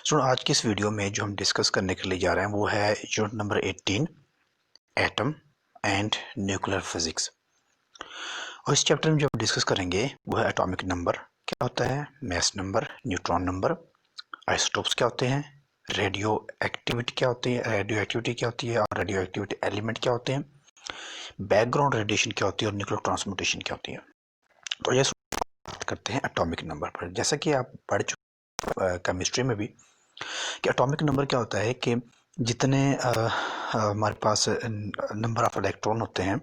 सो आज की इस वीडियो में जो हम डिस्कस करने के लिए जा रहे हैं वो है unit number 18 atom and nuclear physics. और इस चैप्टर में जो हम डिस्कस करेंगे वो है एटॉमिक नंबर क्या होता है, mass number, neutron number, isotopes क्या होते हैं, रेडियो एक्टिविटी क्या होती है, और रेडियो एक्टिविटी एलिमेंट क्या होते हैं, बैकग्राउंड रेडिएशन क्या होती है और न्यूक्लियर ट्रांसमुटेशन क्या होती है। तो ये बात करते हैं एटॉमिक नंबर पर। जैसा कि आप पढ़ चुके केमिस्ट्री में भी कि एटॉमिक नंबर क्या होता है कि जितने हमारे पास नंबर ऑफ इलेक्ट्रॉन होते हैं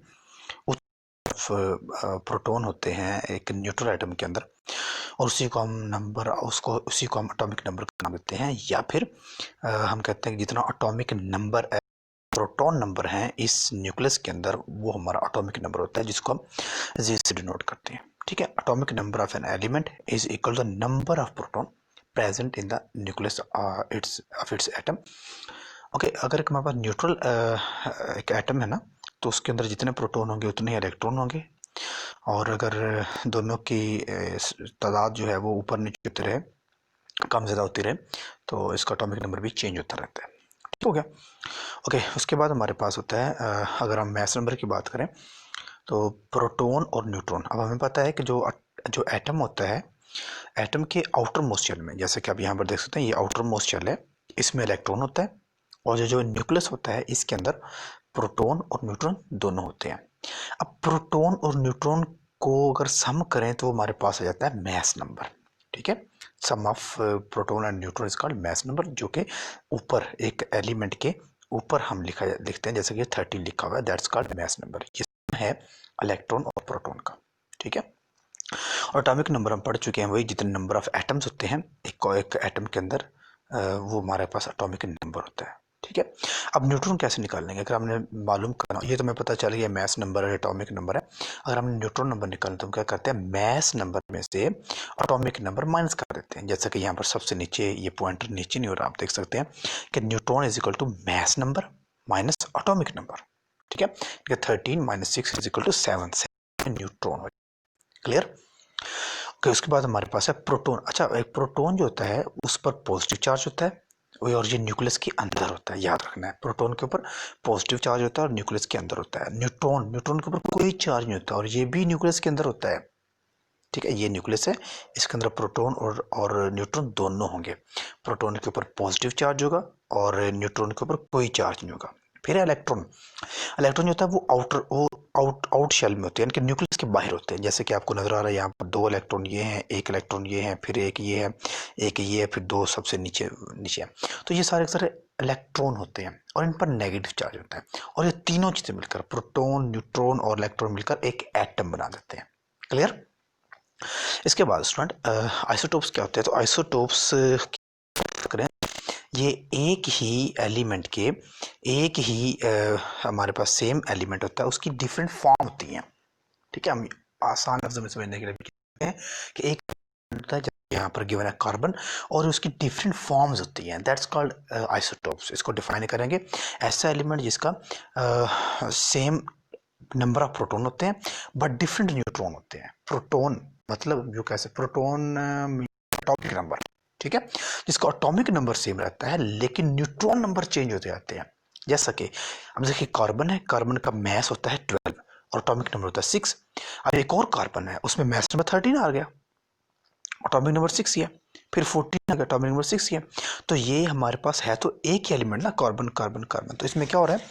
प्रोटॉन होते हैं एक न्यूट्रल एटम के अंदर, और उसी को हम एटॉमिक नंबर का नाम देते हैं। या फिर हम कहते हैं कि जितना एटॉमिक नंबर प्रोटॉन नंबर है इस न्यूक्लियस के अंदर वो हमारा एटॉमिक नंबर होता है, जिसको हम जी से डिनोट करते हैं। ठीक है, atomic number of an element is equal to the number of proton present in the nucleus its atom. Okay, अगर एक हमारे पास न्यूट्रल एक एटम है ना, तो उसके अंदर जितने प्रोटॉन होंगे उतने ही इलेक्ट्रॉन होंगे, और अगर दोनों की तादाद जो है वो ऊपर नीचे होती रहे, कम ज़्यादा होती रहे, तो इसका एटॉमिक नंबर भी चेंज होता रहता है। ठीक हो गया। ओके, उसके बाद हमारे पास होता है अगर हम मास नंबर की बात करें तो प्रोटॉन और न्यूट्रॉन। अब हमें पता है कि जो एटम होता है, एटम के आउटर मोस्ट शेल में, जैसे कि आप यहाँ पर देख सकते हैं, ये आउटर मोस्ट शेल है, इसमें इलेक्ट्रॉन होता है, और जो न्यूक्लियस होता है इसके अंदर प्रोटॉन और न्यूट्रॉन दोनों होते हैं। अब प्रोटॉन और न्यूट्रॉन को अगर सम करें तो हमारे पास आ जाता है मास नंबर। ठीक है, sum of proton and neutron is called mass number, जो कि ऊपर एक एलिमेंट के ऊपर हम लिखते हैं, जैसे कि 13 लिखा हुआ है, दैट्स कॉल्ड मास नंबर। ये है इलेक्ट्रॉन और प्रोटॉन का। ठीक है, और एटॉमिक नंबर हम पढ़ चुके हैं, वही जितने नंबर ऑफ एटम्स होते हैं एक एटम के अंदर, वो हमारे पास एटॉमिक नंबर होता है। ठीक है, अब न्यूट्रॉन कैसे निकाल लेंगे? अगर हमने मालूम करना, ये तो हमें पता चल गया मास नंबर है, एटॉमिक नंबर है। अगर हमने न्यूट्रॉन नंबर निकालना तो हम क्या करते हैं, मास नंबर में से एटॉमिक नंबर माइनस कर देते हैं। जैसे कि यहाँ पर सबसे नीचे ये पॉइंटर नीचे नहीं हो रहा, आप देख सकते हैं कि neutron is equal to mass number minus atomic number. ठीक है, 13 minus 6 is equal to 7 neutron. Clear? Okay, उसके बाद हमारे पास है प्रोटॉन। अच्छा, एक प्रोटॉन जो होता है उस पर पॉजिटिव चार्ज होता है, और ये न्यूक्लियस के अंदर होता है, याद रखना है। प्रोटॉन के ऊपर पॉजिटिव चार्ज होता है और न्यूक्लियस के अंदर होता है। न्यूट्रॉन के ऊपर कोई चार्ज नहीं होता और ये भी न्यूक्लियस के अंदर होता है। ठीक है, ये न्यूक्लियस है, इसके अंदर प्रोटॉन और न्यूट्रॉन दोनों होंगे। प्रोटॉन के ऊपर पॉजिटिव चार्ज होगा और न्यूट्रॉन के ऊपर कोई चार्ज नहीं होगा। फिर इलेक्ट्रॉन जो होता है वो आउट शेल में होते हैं, यानी कि न्यूक्लियस के बाहर होते हैं। जैसे कि आपको नजर आ रहा है यहाँ पर 2 इलेक्ट्रॉन ये हैं, 1 इलेक्ट्रॉन ये है, फिर एक ये है, एक ये है, फिर 2 सबसे नीचे नीचे है। तो ये सारे इलेक्ट्रॉन होते हैं और इन पर नेगेटिव चार्ज होता है, और ये तीनों चीजें मिलकर प्रोटॉन, न्यूट्रॉन और इलेक्ट्रॉन मिलकर एक एटम बना देते हैं। क्लियर? इसके बाद स्टूडेंट आइसोटोप्स क्या होते हैं? तो आइसोटोप्स करें, ये एक ही एलिमेंट के एक ही हमारे पास सेम एलिमेंट होता है, उसकी डिफरेंट फॉर्म होती हैं। ठीक है, हम आसान लफ्ज़ों में समझने के लिए कहते हैं कि एक होता है, यहाँ पर गिवन है कार्बन, और उसकी डिफरेंट फॉर्म्स होती हैं, दैट्स कॉल्ड आइसोटोप्स। इसको डिफाइन करेंगे, ऐसा एलिमेंट जिसका सेम नंबर ऑफ प्रोटॉन होते हैं बट डिफरेंट न्यूट्रॉन होते हैं। प्रोटॉन मतलब जो कैसे प्रोटॉन एटॉमिक नंबर, ठीक है, जिसका एटॉमिक नंबर सेम रहता है लेकिन न्यूट्रॉन नंबर चेंज होते जाते हैं। जैसा कि अब देखिए कार्बन है, कार्बन का मास होता है 12 और एटॉमिक नंबर होता है 6। अब एक और कार्बन है, उसमें मास नंबर 13 आ गया, एटॉमिक नंबर 6 ही है, फिर 14 आ गया, एटॉमिक नंबर 6 ही है। तो ये हमारे पास है तो एक ही एलिमेंट ना, कार्बन कार्बन कार्बन, तो इसमें क्या हो रहा है,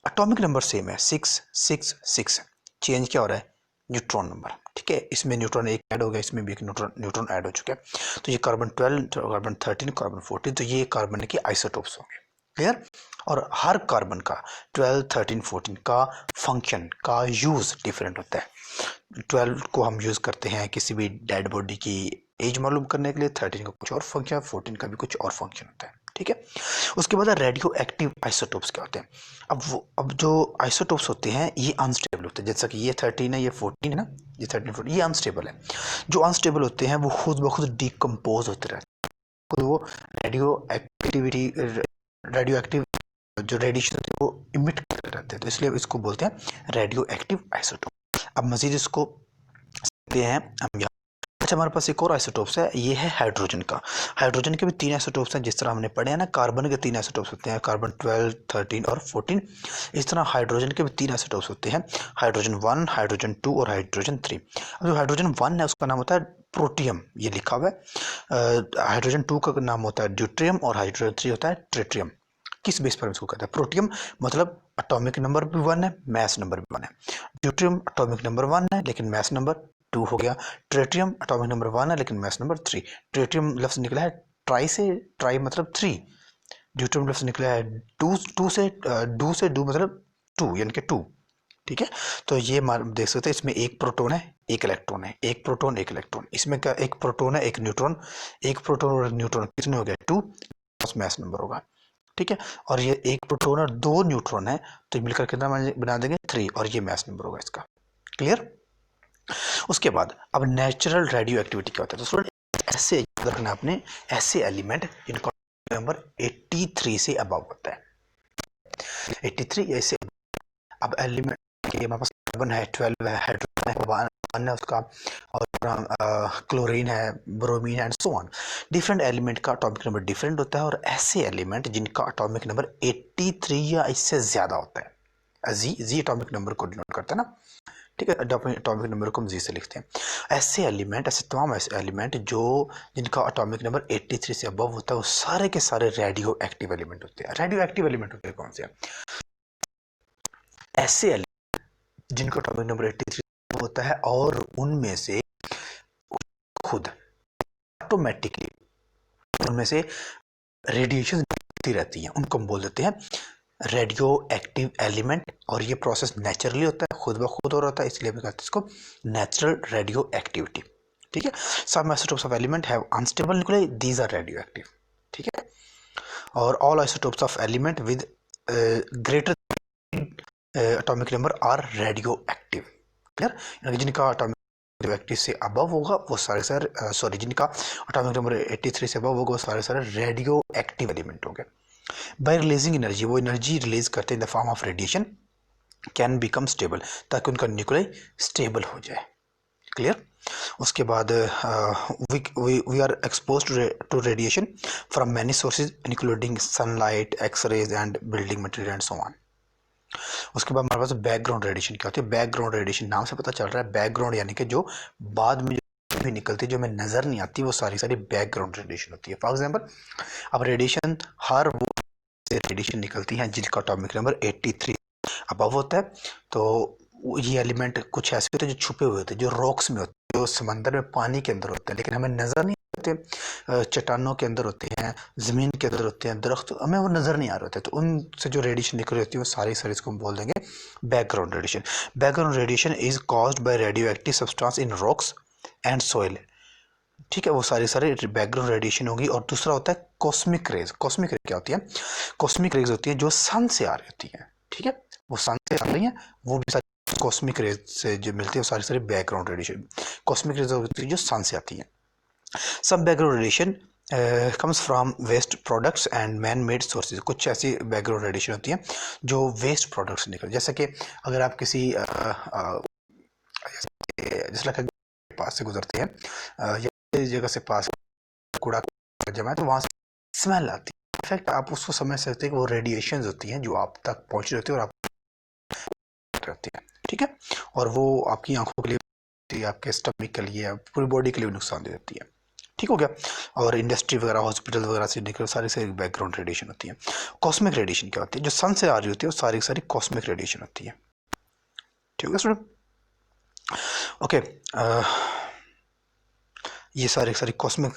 एटॉमिक नंबर सेम है 6 6 6, चेंज क्या हो रहा है, न्यूट्रॉन नंबर। ठीक है, इसमें न्यूट्रॉन एक ऐड हो गया, इसमें भी एक न्यूट्रॉन ऐड हो चुका है। तो ये कार्बन 12, कार्बन 13, कार्बन 14, तो ये कार्बन के आइसोटोप्स होंगे। क्लियर? और हर कार्बन का 12, 13, 14 का फंक्शन का यूज डिफरेंट होता है। 12 को हम यूज करते हैं किसी भी डेड बॉडी की एज मालूम करने के लिए, 13 का कुछ और फंक्शन, 14 का भी कुछ और फंक्शन होता है। ठीक है, उसके बाद रेडियो एक्टिव आइसोटोप्स क्या होते हैं? अब जो आइसोटोप्स होते हैं ये अनस्टेबल होते हैं, जैसा कि ये 13 है, ये 14 है ना, ये 13 14, ये अनस्टेबल है। जो अनस्टेबल होते हैं वो खुद ब खुद डिकम्पोज होते रहते हैं, खुद वो रेडियो एक्टिव जो रेडिएशन होती है वो इमिट करते रहते हैं, तो इसलिए इसको बोलते हैं रेडियो एक्टिव आइसोटोप। अब मजीद इसको हैं हम यहाँ अच्छा, हमारे पास एक और आइसोटोप्स है, ये है हाइड्रोजन का। हाइड्रोजन के भी 3 आइसोटोप्स हैं, जिस तरह हमने पढ़े हैं ना, कार्बन के 3 आइसोटोप्स होते हैं, कार्बन 12, 13 और 14। इस तरह हाइड्रोजन के भी 3 आइसोटोप्स होते हैं, हाइड्रोजन 1, हाइड्रोजन 2 और हाइड्रोजन 3। अब जो हाइड्रोजन 1 है उसका नाम होता है प्रोटियम, ये लिखा हुआ है। हाइड्रोजन 2 का नाम होता है ड्यूट्रियम और हाइड्रोजन 3 होता है ट्रिटियम। किस बेस पर इसको कहते हैं? प्रोटियम मतलब एटॉमिक नंबर भी 1 है, मास नंबर भी 1 है। ड्यूट्रियम एटॉमिक नंबर 1 है लेकिन मास नंबर 2 हो गया। ट्रिटियम एटॉमिक नंबर 1 है लेकिन मास नंबर 3। ट्रिटियम लफ्ज निकला है ट्राई से, ट्राई मतलब 3। ड्यूट्रियम लफ्ज निकला है डू से डू मतलब 2 यानी कि 2। ठीक है, तो ये देख सकते हैं, इसमें एक प्रोटॉन है एक इलेक्ट्रॉन है, एक प्रोटॉन एक इलेक्ट्रॉन। इसमें क्या, एक प्रोटॉन है एक न्यूट्रॉन, एक प्रोटॉन और न्यूट्रॉन कितने हो गए? 2, मास नंबर होगा। ठीक है, और ये एक प्रोटॉन और 2 न्यूट्रॉन है, तो मिलकर कितना बना देंगे? 3, और ये मास नंबर होगा इसका। क्लियर? उसके बाद अब नेचुरल रेडियो एक्टिविटी क्या होता है? तो स्टूडेंट ऐसे याद रखना आपने, ऐसे एलिमेंट जिनका नंबर 83 से अबव होता है, 83 ऐसे। अब एलिमेंट के हमारे पास कार्बन है, 12 है, हाइड्रोजन है, 1 है उसका, और क्लोरीन है, ब्रोमीन है and so on. Different element का एटॉमिक नंबर डिफरेंट होता है, और ऐसे एलिमेंट जिनका एटॉमिक नंबर 83 या इससे ज्यादा होता है, जी एटॉमिक नंबर को डिनोट करता है ना। ठीक है, एटॉमिक नंबर को हम जी से लिखते हैं। ऐसे एलिमेंट, ऐसे तमाम ऐसे एलिमेंट जो जिनका एटॉमिक नंबर 83 से अबव होता है, वो सारे के सारे रेडियो एक्टिव एलिमेंट होते हैं। रेडियो एक्टिव एलिमेंट होते हैं कौन से? ऐसे एलिमेंट जिनका एटॉमिक नंबर 83 होता है और उनमें से खुद ऑटोमेटिकली उनमें से रेडिएशन निकलती रहती है, उनको हम बोल देते हैं रेडियो एक्टिव एलिमेंट। और ये प्रोसेस नेचुरली होता है, खुद ब खुद हो रहा होता है, इसलिए हम कहते हैं इसको नेचुरल रेडियो एक्टिविटी। ठीक है, some isotopes of element have unstable nuclei, these are radioactive. ठीक है, और all isotopes of element with greater atomic number are radioactive. Clear? जिनका एटॉमिक एक्टिव से अबव होगा वो सारे सारे सॉरी जिनका एटॉमिक नंबर 83 से अबव होगा वो सारे सारे रेडियो एक्टिव एलिमेंट होंगे। बाय रिलीजिंग एनर्जी, वो एनर्जी रिलीज करते हैं in the form of radiation, can become stable, ताकि उनका न्यूक्लियाई स्टेबल हो जाए। क्लियर? उसके बाद we are expose to radiation from many sources including sunlight, x rays and building material and so on. उसके बाद हमारे पास बैकग्राउंड रेडिएशन क्या होती है? बैकग्राउंड रेडिएशन नाम से पता चल रहा है, बैकग्राउंड यानी कि जो बाद में भी निकलती है, जो हमें नजर नहीं आती, वो सारी सारी बैकग्राउंड रेडिएशन होती है। फॉर एग्जांपल, अब रेडिएशन, हर वो रेडिएशन निकलती है जिनका एटॉमिक नंबर 83 अबव होता है, तो ये एलिमेंट कुछ ऐसे होते हैं जो छुपे हुए होते हैं, जो रॉक्स में होते हैं, जो समंदर में पानी के अंदर होते हैं, लेकिन हमें नजर नहीं आते, चट्टानों के अंदर होते हैं, जमीन के अंदर होते हैं, दरख्त, हमें वो नजर नहीं आ रहे होते। तो उनसे जो रेडिएशन निकल रही होती है वो सारी सारी इसको हम बोल देंगे background radiation. Background radiation is caused by radio active substance in rocks and soil. ठीक है, वो सारी सारी बैकग्राउंड रेडिएशन होगी। और दूसरा होता है कॉस्मिक रेज। कॉस्मिक रेज क्या होती है? कॉस्मिक रेज होती है जो सन से आ रही होती है। ठीक है, वो सन से आ रही है, वो भी सारी कॉस्मिक रेज से जो मिलती है वो सारी सारी बैकग्राउंड रेडिएशन। कॉस्मिक रेज होती है जो सन से आती है। सब background radiation comes from waste products and man made sources. कुछ ऐसी बैकग्राउंड रेडिएशन होती है जो वेस्ट प्रोडक्ट्स निकल, जैसे कि अगर आप किसी जैसे पास से गुजरते हैं या जगह से पास कूड़ा जमा है, तो वहाँ से स्मेल आती है। इनफैक्ट आप उसको समझ सकते हैं कि वो रेडिएशंस होती हैं जो आप तक पहुँच रही होती है और आप रहती है। ठीक है, और वो आपकी आंखों के लिए, आपके स्टमक के लिए, पूरी बॉडी के लिए नुकसान दे देती है। ठीक हो गया? और इंडस्ट्री वगैरह, हॉस्पिटल वगैरह से निकल सारी सारी बैकग्राउंड रेडिएशन होती है। कॉस्मिक रेडिएशन क्या होती है? जो सन से आ रही होती है वो सारी सारी कॉस्मिक रेडिएशन होती है। ठीक है स्टूडेंट? ओके, ये सारी सारी cosmic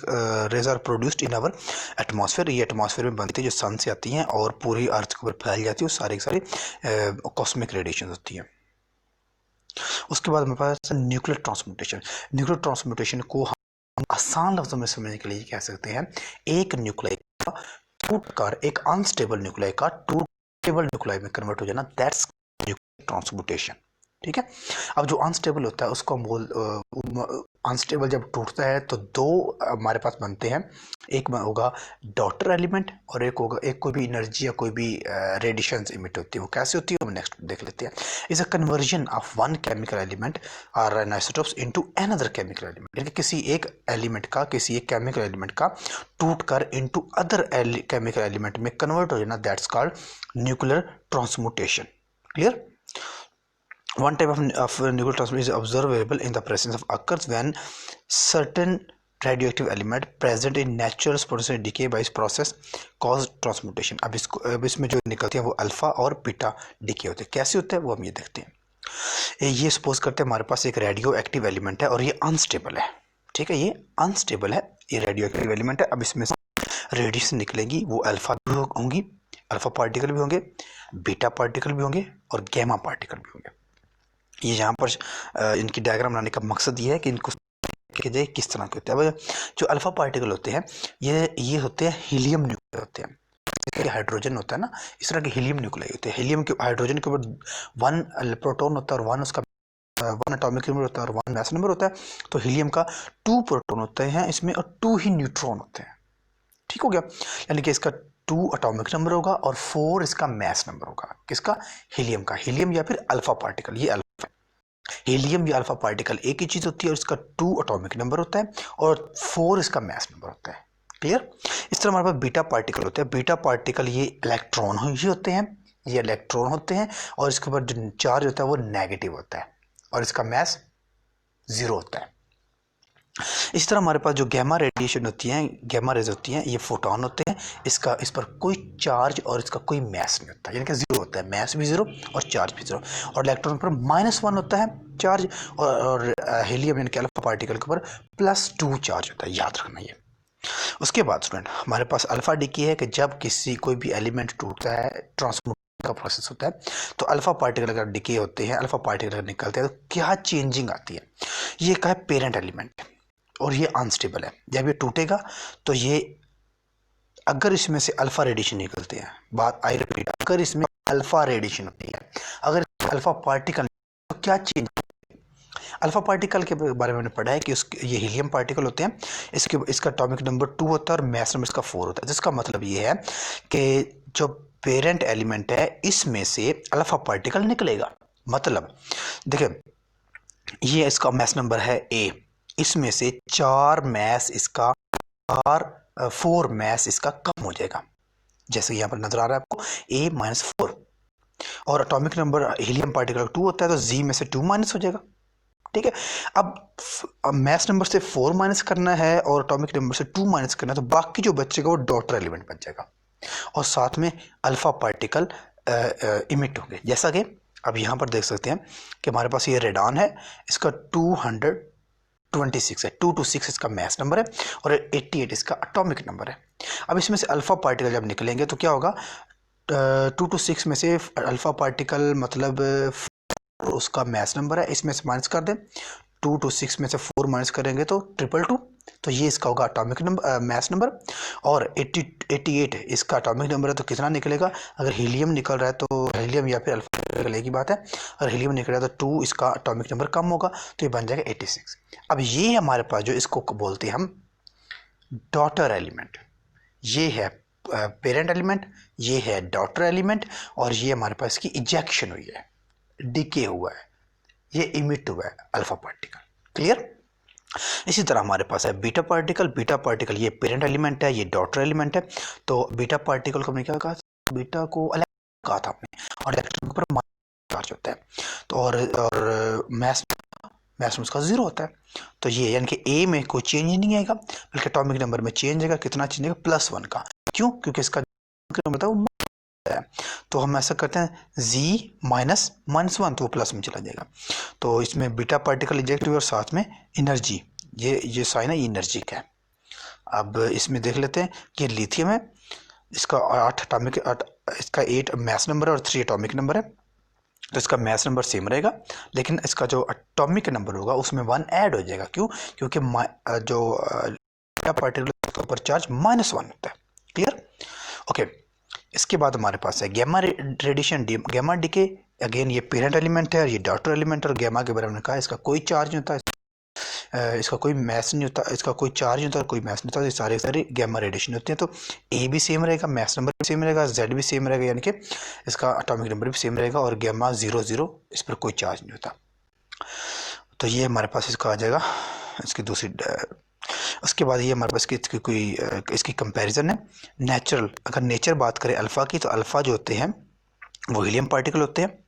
rays are produced in our atmosphere. ये एटमॉस्फेयर में बनती है, जो सन से आती हैं और पूरी अर्थ के ऊपर फैल जाती है, वो सारी सारी कॉस्मिक रेडिएशन होती है। उसके बाद हमारे पास न्यूक्लियर ट्रांसम्यूटेशन। न्यूक्लियर ट्रांसम्यूटेशन को हम आसान लफ्जों में समझने के लिए कह सकते हैं, एक न्यूक्लियाई का टूटकर एक अनस्टेबल न्यूक्लियाई का टू स्टेबल न्यूक्लियाई में कन्वर्ट हो जाना, दैट्स न्यूक्लियर ट्रांसम्यूटेशन। ठीक है। अब जो अनस्टेबल होता है उसको हम अनस्टेबल जब टूटता है तो दो हमारे पास बनते हैं, एक में होगा डॉटर एलिमेंट और एक होगा एक कोई भी एनर्जी या कोई भी रेडिएशंस इमिट होती है। वो कैसे होती है हम नेक्स्ट देख लेते हैं। Is a conversion of one chemical element और isotopes into another chemical element, यानी किसी एक एलिमेंट का किसी एक केमिकल एलिमेंट का टूट कर इनटू अदर केमिकल एलिमेंट में कन्वर्ट हो जाना, that's called nuclear transmutation. Clear. One type of nuclear transmutation is observable in the presence of occurs when certain radioactive element present in natural potential decay by this process cause transmutation। अब इसमें जो निकलती है वो alpha और beta decay होते हैं। कैसे होते हैं वो हम ये देखते हैं। ये सपोज करते हैं हमारे पास एक रेडियो एक्टिव एलिमेंट है और ये अनस्टेबल है। ठीक है, ये अनस्टेबल है, ये रेडियो एक्टिव एलिमेंट है। अब इसमें रेडिएशन निकलेंगी, वो अल्फा भी होंगी, अल्फा पार्टिकल भी होंगे, बीटा पार्टिकल भी होंगे और गैमा पार्टिकल भी होंगे। ये यहाँ पर इनकी डायग्राम बनाने का मकसद ये है कि इनको जाए किस तरह के होते हैं। अब जो अल्फा पार्टिकल होते हैं ये होते हैं हीलियम न्यूक्लियर होते हैं। हाइड्रोजन होता है ना, इस तरह के हीलियम न्यूक्लियर होते हैं। हीलियम के हाइड्रोजन के ऊपर 1 प्रोटॉन होता है और 1 उसका 1 एटॉमिक नंबर होता है और 1 मास नंबर होता है। तो हीलियम का 2 प्रोटॉन होते हैं इसमें और 2 ही न्यूट्रॉन होते हैं। ठीक हो गया, यानी कि इसका 2 एटॉमिक नंबर होगा और 4 इसका मास नंबर होगा। किसका? हीलियम का। हीलियम या फिर अल्फा पार्टिकल, ये हीलियम या अल्फा पार्टिकल एक ही चीज होती है और इसका 2 एटॉमिक नंबर होता है और 4 इसका मास नंबर होता है। क्लियर। इस तरह हमारे पास बीटा पार्टिकल होते हैं। बीटा पार्टिकल ये इलेक्ट्रॉन ही होते हैं, ये इलेक्ट्रॉन होते हैं और इसके ऊपर जो चार्ज होता है वो नेगेटिव होता है और इसका मास 0 होता है। इस तरह हमारे पास जो गैमा रेडिएशन होती है, गैमा रेज होती हैं, ये फोटोन होते हैं। इस पर कोई चार्ज और इसका कोई मास नहीं होता, यानी कि 0 होता है, मास भी 0 और चार्ज भी 0। और इलेक्ट्रॉन पर -1 होता है चार्ज और हीलियम यानी कि अल्फा पार्टिकल के ऊपर +2 चार्ज होता है। याद रखना ये। उसके बाद स्टूडेंट हमारे पास अल्फा डिके है कि जब कोई भी एलिमेंट टूटता है, ट्रांसम्यूटेशन का प्रोसेस होता है, तो अल्फा पार्टिकल अगर डिके होते हैं, अल्फा पार्टिकल अगर निकलते हैं तो क्या चेंजिंग आती है। ये का है पेरेंट एलिमेंट और ये अनस्टेबल है। जब ये टूटेगा तो ये अगर इसमें से अल्फा रेडिएशन निकलते हैं, बात आई रिपीट, अगर इसमें अल्फा रेडिएशन होती है, अगर अल्फा पार्टिकल तो क्या चेंज। अल्फा पार्टिकल के बारे में पढ़ा है कि ये हीलियम पार्टिकल होते हैं, इसका एटॉमिक नंबर 2 होता है और मास नंबर इसका 4 होता है। जिसका मतलब ये है कि जो पेरेंट एलिमेंट है इसमें से अल्फा पार्टिकल निकलेगा। मतलब देखिए, ये इसका मास नंबर है A, इसमें से 4 मास इसका 4 मास इसका कम हो जाएगा, जैसे यहाँ पर नजर आ रहा है आपको A-4। और एटॉमिक नंबर हीलियम पार्टिकल 2 होता है तो Z में से 2 माइनस हो जाएगा। ठीक है, अब मास नंबर से 4 माइनस करना है और एटॉमिक नंबर से 2 माइनस करना है, तो बाकी जो बचेगा वो डॉटर एलिमेंट बच जाएगा और साथ में अल्फा पार्टिकल इमिट होंगे। जैसा कि अब यहाँ पर देख सकते हैं कि हमारे पास ये रेडॉन है, इसका 226 है, 226 इसका मास नंबर है और 88 इसका एटॉमिक नंबर है। अब इसमें से अल्फा पार्टिकल जब निकलेंगे तो क्या होगा, 226 में से अल्फा पार्टिकल मतलब उसका मास नंबर है, इसमें से माइनस कर दें, 226 में से 4 माइनस करेंगे तो 222, तो ये इसका होगा एटॉमिक नंबर मास नंबर। और 88 इसका एटॉमिक नंबर है तो कितना निकलेगा, अगर हीलियम निकल रहा है तो हीलियम या फिर अल्फा निकलने की बात है, अगर हीलियम निकल रहा है तो 2 इसका एटॉमिक नंबर कम होगा तो ये बन जाएगा 86। अब ये हमारे पास जो इसको बोलते हैं हम डॉटर एलिमेंट, ये है पेरेंट एलिमेंट, ये है डॉटर एलिमेंट और ये हमारे पास इसकी इजेक्शन हुई है, डिके हुआ है, ये इमिट हुआ है अल्फा पार्टिकल। क्लियर। इसी तरह हमारे पास है बीटा पार्टिकल। बीटा पार्टिकल ये पेरेंट एलिमेंट है, ये डॉटर एलिमेंट है। तो बीटा पार्टिकल को हमने क्या कहा, बीटा को इलेक्ट्रॉन कहा था हमने, और इलेक्ट्रॉन के ऊपर चार्ज होता है तो और मास उसका 0 होता है। तो ये यानी कि ए में कोई चेंज नहीं आएगा, बल्कि एटॉमिक नंबर में चेंज आएगा। कितना चेंज आएगा, +1 का। क्यों? क्योंकि इसका नंबर है, तो हम ऐसा करते हैं Z-1 तो वो प्लस में चला जाएगा। तो इसमें बीटा पार्टिकल इजेक्ट हुआ और साथ में एनर्जी, ये साइन है, ये एनर्जी का है। अब इसमें देख लेते हैं कि लिथियम है, इसका 8 मास नंबर है और 3 एटॉमिक नंबर है, तो इसका मास नंबर सेम रहेगा, लेकिन इसका जो एटॉमिक नंबर होगा उसमें 1 ऐड हो जाएगा। क्यों? क्योंकि जो पार्टिकल के ऊपर चार्ज -1 होता है। क्लियर। ओके। इसके बाद हमारे पास है gamma radiation, gamma decay, again ये पेरेंट एलिमेंट है और ये डॉटर एलिमेंट, और गैमा के बारे में कहा इसका कोई चार्ज नहीं होता, इसका कोई मैस नहीं होता, इसका कोई चार्ज नहीं होता, कोई मैस नहीं होता, ये सारे सारे गैमा रेडिएशन होते हैं। तो ए भी सेम रहेगा, मैस नंबर भी सेम रहेगा, जेड भी सेम रहेगा, यानी कि इसका एटॉमिक नंबर भी सेम रहेगा, और गैमा 0 इस पर कोई चार्ज नहीं होता। तो ये हमारे पास इसका आ जाएगा इसकी दूसरी। उसके बाद ये हमारे पास इसकी कोई इसकी कंपैरिजन है नेचुरल। अगर नेचर बात करें अल्फ़ा की, तो अल्फ़ा जो होते हैं वो हीलियम पार्टिकल होते हैं,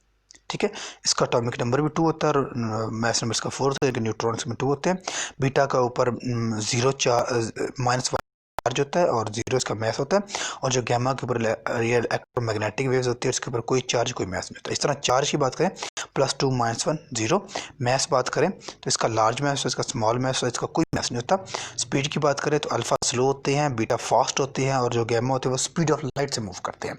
ठीक है। इसका एटॉमिक नंबर भी 2 होता है और मैस नंबर इसका 4 होता है, लेकिन न्यूट्रॉन्स में 2 होते हैं। बीटा का ऊपर -1 चार्ज होता है और 0 इसका मैस होता है, और जो गैमा के ऊपर रियल इलेक्ट्रोमैग्नेटिक वेव्स होती है उसके ऊपर कोई चार्ज कोई मैस नहीं होता। इस तरह चार्ज की बात करें +2 -1 0। मैस बात करें तो इसका लार्ज मैस है, इसका स्मॉल मैस है, इसका कोई मैस नहीं होता। स्पीड की बात करें तो अल्फ़ा स्लो होते हैं, बीटा फास्ट होते हैं, और जो गैमा होते हैं वो स्पीड ऑफ लाइट से मूव करते हैं।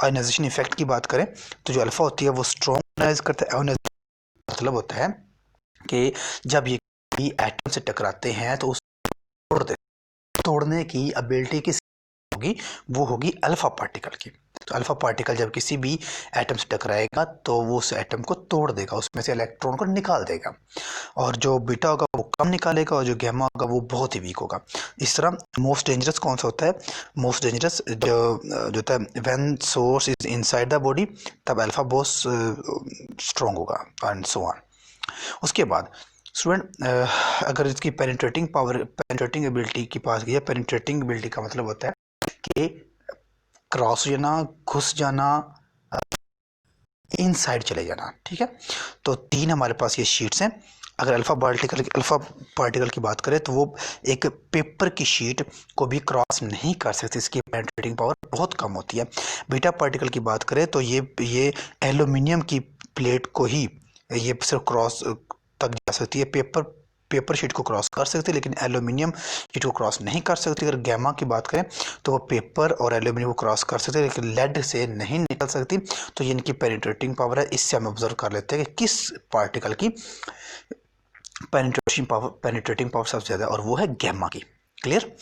आयोनाइजेशन इफेक्ट की बात करें तो जो अल्फ़ा होती है वो स्ट्रॉन्ग आयोनाइज करता है। आयोनाइजेशन मतलब होता है कि जब ये एटम से टकराते हैं तो उस तोड़ने की एबिलिटी किस होगी, वो होगी अल्फा पार्टिकल की। तो अल्फा पार्टिकल जब किसी भी एटम से टकराएगा तो वो उस एटम को तोड़ देगा, उसमें से इलेक्ट्रॉन को निकाल देगा, और जो बीटा होगा वो कम निकालेगा, और जो गैमा होगा वो बहुत ही वीक होगा। इस तरह मोस्ट डेंजरस कौन सा होता है, मोस्ट डेंजरस जो होता है when source is inside the body, तब अल्फा बहुत स्ट्रॉन्ग होगा एंड सो ऑन। उसके बाद स्टूडेंट अगर इसकी पेनिट्रेटिंग एबिलिटी की पास गया, पेनिट्रेटिंग एबिलिटी का मतलब होता है कि क्रॉस जाना, घुस जाना, इनसाइड चले जाना, ठीक है। तो 3 हमारे पास ये शीट्स हैं। अगर अल्फा पार्टिकल की बात करें तो वो एक पेपर की शीट को भी क्रॉस नहीं कर सकती, इसकी पेनिट्रेटिंग पावर बहुत कम होती है। बीटा पार्टिकल की बात करें तो ये एल्यूमिनियम की प्लेट को ही ये सिर्फ क्रॉस तक जा सकती है, पेपर शीट को क्रॉस कर सकती है, लेकिन एल्यूमिनियम शीट को क्रॉस नहीं कर सकती। अगर गैमा की बात करें तो वो पेपर और एल्यूमिनियम को क्रॉस कर सकते हैं, लेकिन लेड से नहीं निकल सकती। तो ये इनकी पेनिट्रेटिंग पावर है। इससे हम ऑब्जर्व कर लेते हैं कि किस पार्टिकल की पेनिट्रेटिंग पावर सबसे ज़्यादा, और वो है गैमा की। क्लियर।